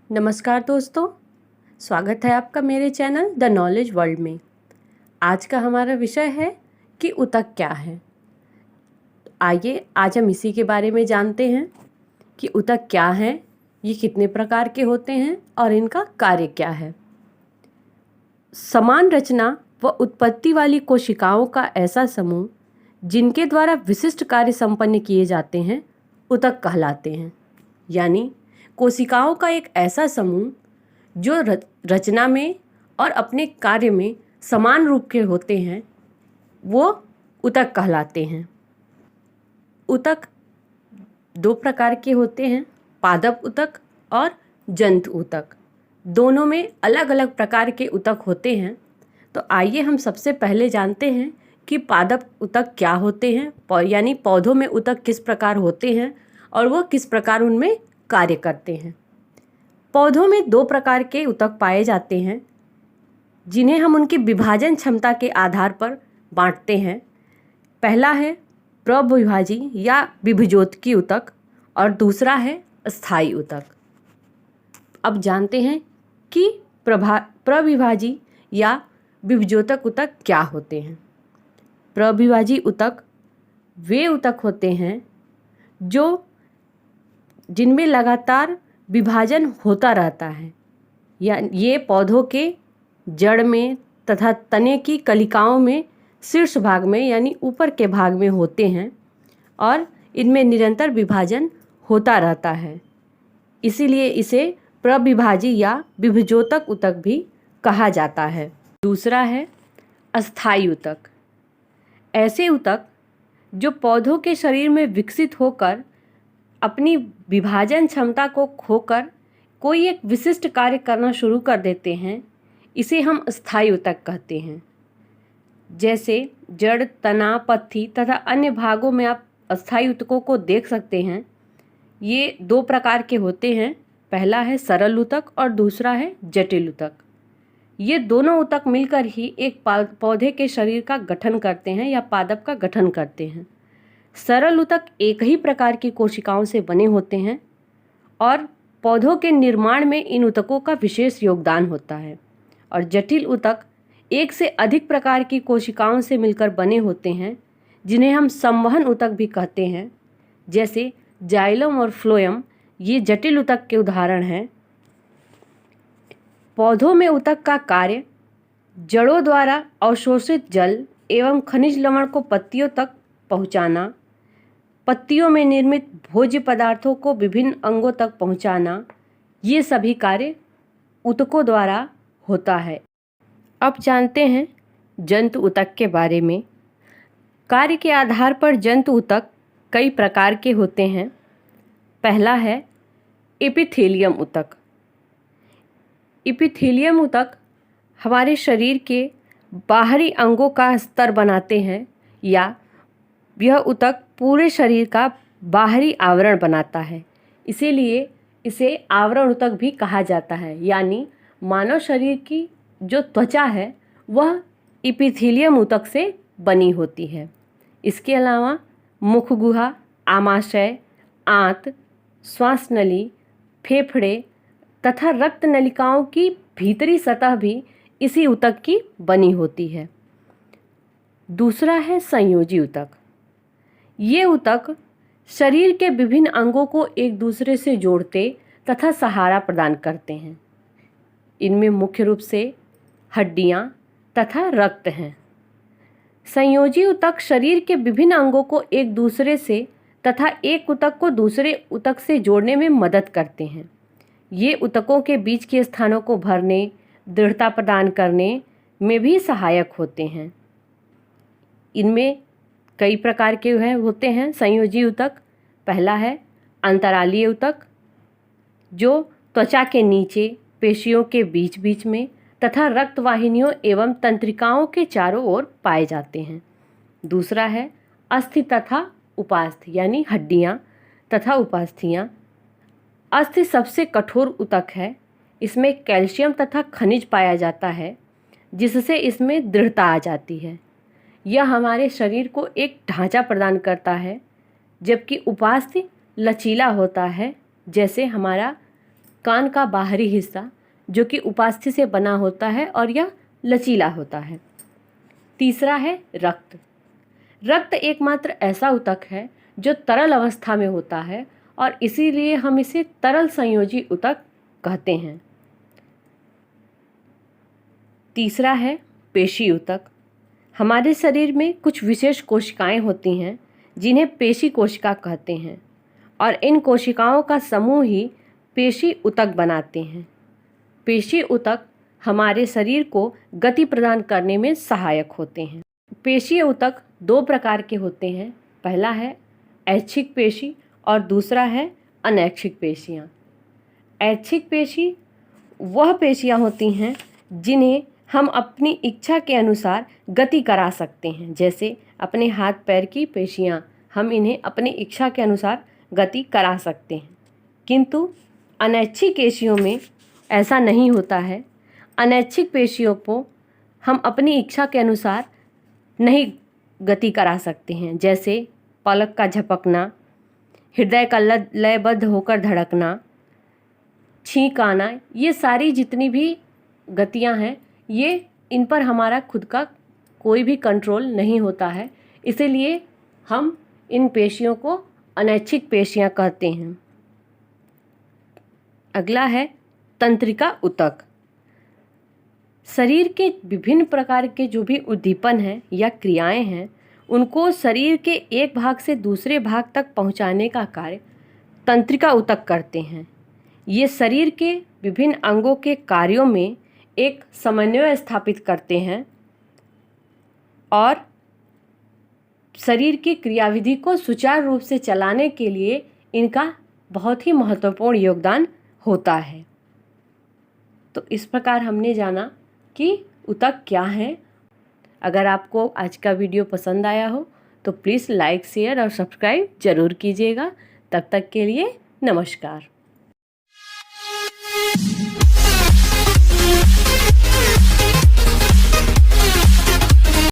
नमस्कार दोस्तों, स्वागत है आपका मेरे चैनल द नॉलेज वर्ल्ड में। आज का हमारा विषय है कि ऊतक क्या है। आइए आज हम इसी के बारे में जानते हैं कि ऊतक क्या है, ये कितने प्रकार के होते हैं और इनका कार्य क्या है। समान रचना व उत्पत्ति वाली कोशिकाओं का ऐसा समूह जिनके द्वारा विशिष्ट कार्य संपन्न किए जाते हैं ऊतक कहलाते हैं। यानी कोशिकाओं का एक ऐसा समूह जो रचना में और अपने कार्य में समान रूप के होते हैं वो ऊतक कहलाते हैं। ऊतक दो प्रकार के होते हैं, पादप ऊतक और जंतु ऊतक। दोनों में अलग अलग प्रकार के ऊतक होते हैं। तो आइए हम सबसे पहले जानते हैं कि पादप ऊतक क्या होते हैं, यानी पौधों में ऊतक किस प्रकार होते हैं और वो किस प्रकार उनमें कार्य करते हैं। पौधों में दो प्रकार के ऊतक पाए जाते हैं जिन्हें हम उनकी विभाजन क्षमता के आधार पर बांटते हैं। पहला है प्रविभाजी या विभुजोतकी ऊतक और दूसरा है स्थायी ऊतक। अब जानते हैं कि प्रविभाजी या विभुजोतक ऊतक क्या होते हैं। प्रविभाजी ऊतक वे ऊतक होते हैं जिनमें लगातार विभाजन होता रहता है, या ये पौधों के जड़ में तथा तने की कलिकाओं में शीर्ष भाग में यानी ऊपर के भाग में होते हैं और इनमें निरंतर विभाजन होता रहता है। इसीलिए इसे प्रविभाजी या विभुजोतक ऊतक भी कहा जाता है। दूसरा है अस्थायी ऊतक। ऐसे ऊतक जो पौधों के शरीर में विकसित होकर अपनी विभाजन क्षमता को खोकर कोई एक विशिष्ट कार्य करना शुरू कर देते हैं, इसे हम स्थायी ऊतक कहते हैं। जैसे जड़, तना, पत्ती तथा अन्य भागों में आप अस्थायी ऊतकों को देख सकते हैं। ये दो प्रकार के होते हैं, पहला है सरल ऊतक और दूसरा है जटिल ऊतक। ये दोनों ऊतक मिलकर ही एक पौधे के शरीर का गठन करते हैं या पादप का गठन करते हैं। सरल ऊतक एक ही प्रकार की कोशिकाओं से बने होते हैं और पौधों के निर्माण में इन ऊतकों का विशेष योगदान होता है। और जटिल ऊतक एक से अधिक प्रकार की कोशिकाओं से मिलकर बने होते हैं जिन्हें हम संवहन ऊतक भी कहते हैं। जैसे जाइलम और फ्लोएम ये जटिल ऊतक के उदाहरण हैं। पौधों में ऊतक का कार्य जड़ों द्वारा अवशोषित जल एवं खनिज लवण को पत्तियों तक पहुंचाना, पत्तियों में निर्मित भोज्य पदार्थों को विभिन्न अंगों तक पहुंचाना, ये सभी कार्य ऊतकों द्वारा होता है। अब जानते हैं जंतु ऊतक के बारे में। कार्य के आधार पर जंतु ऊतक कई प्रकार के होते हैं। पहला है एपिथेलियम ऊतक। एपिथेलियम ऊतक हमारे शरीर के बाहरी अंगों का स्तर बनाते हैं, या यह ऊतक पूरे शरीर का बाहरी आवरण बनाता है। इसीलिए इसे आवरण ऊतक भी कहा जाता है। यानी मानव शरीर की जो त्वचा है वह एपिथेलियम ऊतक से बनी होती है। इसके अलावा मुख गुहा, आमाशय, आंत, श्वास नली, फेफड़े तथा रक्त नलिकाओं की भीतरी सतह भी इसी ऊतक की बनी होती है। दूसरा है संयोजी ऊतक। ये ऊतक शरीर के विभिन्न अंगों को एक दूसरे से जोड़ते तथा सहारा प्रदान करते हैं। इनमें मुख्य रूप से हड्डियां तथा रक्त हैं। संयोजी ऊतक शरीर के विभिन्न अंगों को एक दूसरे से तथा एक ऊतक को दूसरे ऊतक से जोड़ने में मदद करते हैं। ये ऊतकों के बीच के स्थानों को भरने, दृढ़ता प्रदान करने में भी सहायक होते हैं। इनमें कई प्रकार के होते हैं संयोजी ऊतक। पहला है अंतरालीय ऊतक, जो त्वचा के नीचे, पेशियों के बीच बीच में तथा रक्त वाहिनियों एवं तंत्रिकाओं के चारों ओर पाए जाते हैं। दूसरा है अस्थि तथा उपास्थि, यानी हड्डियां तथा उपास्थियां। अस्थि सबसे कठोर ऊतक है। इसमें कैल्शियम तथा खनिज पाया जाता है जिससे इसमें दृढ़ता आ जाती है। यह हमारे शरीर को एक ढांचा प्रदान करता है, जबकि उपास्थि लचीला होता है, जैसे हमारा कान का बाहरी हिस्सा जो कि उपास्थि से बना होता है और यह लचीला होता है। तीसरा है रक्त। रक्त एकमात्र ऐसा ऊतक है जो तरल अवस्था में होता है और इसीलिए हम इसे तरल संयोजी ऊतक कहते हैं। तीसरा है पेशी ऊतक। हमारे शरीर में कुछ विशेष कोशिकाएं होती हैं जिन्हें पेशी कोशिका कहते हैं और इन कोशिकाओं का समूह ही पेशी ऊतक बनाते हैं। पेशी ऊतक हमारे शरीर को गति प्रदान करने में सहायक होते हैं। पेशीय ऊतक दो प्रकार के होते हैं। पहला है ऐच्छिक पेशी और दूसरा है अनैच्छिक पेशियाँ। ऐच्छिक पेशी वह पेशियाँ होती हैं जिन्हें हम अपनी इच्छा के अनुसार गति करा सकते हैं। जैसे अपने हाथ पैर की पेशियाँ, हम इन्हें अपनी इच्छा के अनुसार गति करा सकते हैं। किंतु अनैच्छिक पेशियों में ऐसा नहीं होता है। अनैच्छिक पेशियों को हम अपनी इच्छा के अनुसार नहीं गति करा सकते हैं। जैसे पलक का झपकना, हृदय का लयबद्ध होकर धड़कना, छींक आना, ये सारी जितनी भी गतियां हैं ये इन पर हमारा खुद का कोई भी कंट्रोल नहीं होता है। इसीलिए हम इन पेशियों को अनैच्छिक पेशियां कहते हैं। अगला है तंत्रिका ऊतक। शरीर के विभिन्न प्रकार के जो भी उद्दीपन हैं या क्रियाएं हैं उनको शरीर के एक भाग से दूसरे भाग तक पहुंचाने का कार्य तंत्रिका ऊतक करते हैं। ये शरीर के विभिन्न अंगों के कार्यों में एक समन्वय स्थापित करते हैं और शरीर की क्रियाविधि को सुचारू रूप से चलाने के लिए इनका बहुत ही महत्वपूर्ण योगदान होता है। तो इस प्रकार हमने जाना कि ऊतक क्या हैं। अगर आपको आज का वीडियो पसंद आया हो तो प्लीज़ लाइक, शेयर और सब्सक्राइब ज़रूर कीजिएगा। तब तक के लिए नमस्कार।